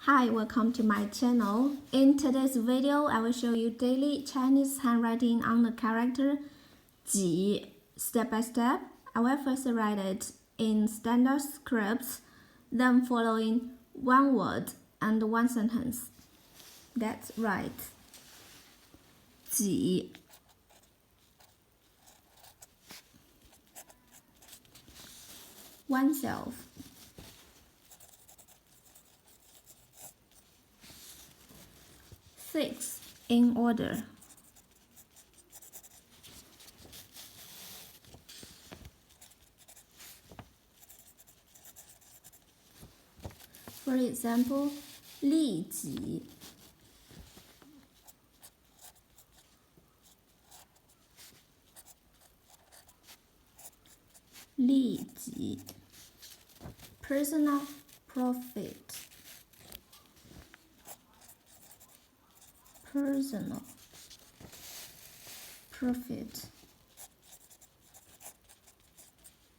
Hi, welcome to my channel. In today's video, I will show you daily Chinese handwriting on the character 几 step by step. I will first write it in standard scripts, then following one word and one sentence. That's right. 几 oneself. Six in order. For example, 利己 利己 personal profit personal profit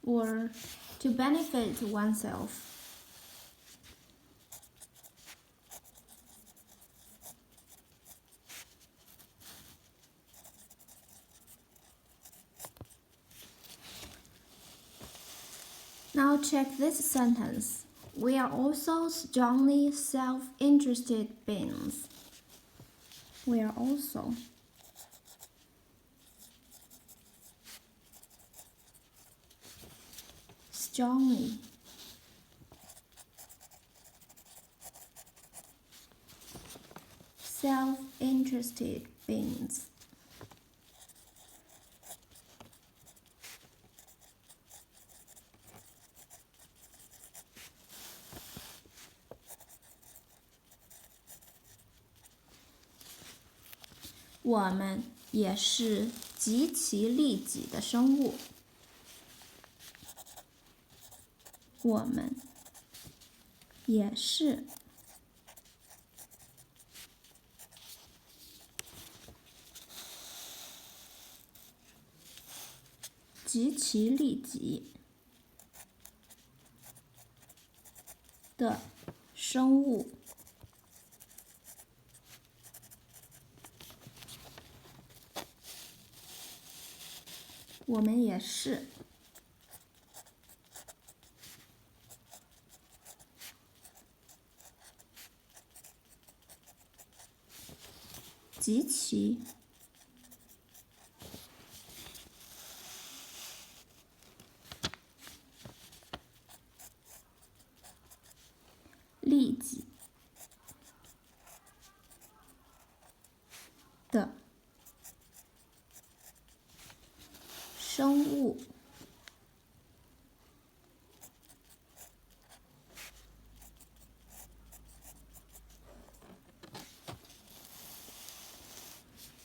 or to benefit oneself. Now check this sentence. We are also strongly self-interested beings. We are also strongly self-interested beings. 我们也是极其利己的生物。我们也是极其利己的生物。我们也是极其利己的生物。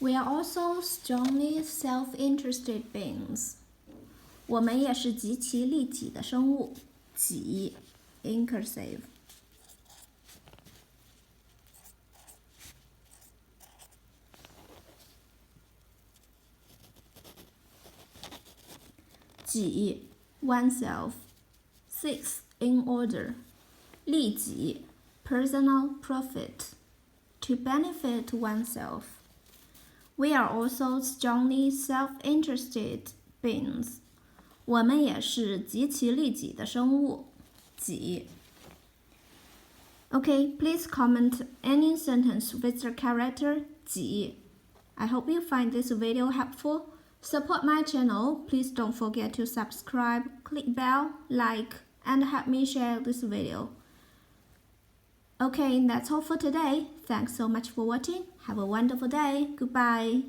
We are also strongly self-interested beings. 我们也是极其利己的生物。己 inclusive. 己 oneself. 6 in order. 利己 personal profit. To benefit oneself. We are also strongly self-interested beings. 我们也是极其利己的生物。己 Okay, please comment any sentence with the character 己. I hope you find this video helpful. Support my channel. Please don't forget to subscribe, click bell, like, and help me share this video. Okay, that's all for today. Thanks so much for watching. Have a wonderful day. Goodbye.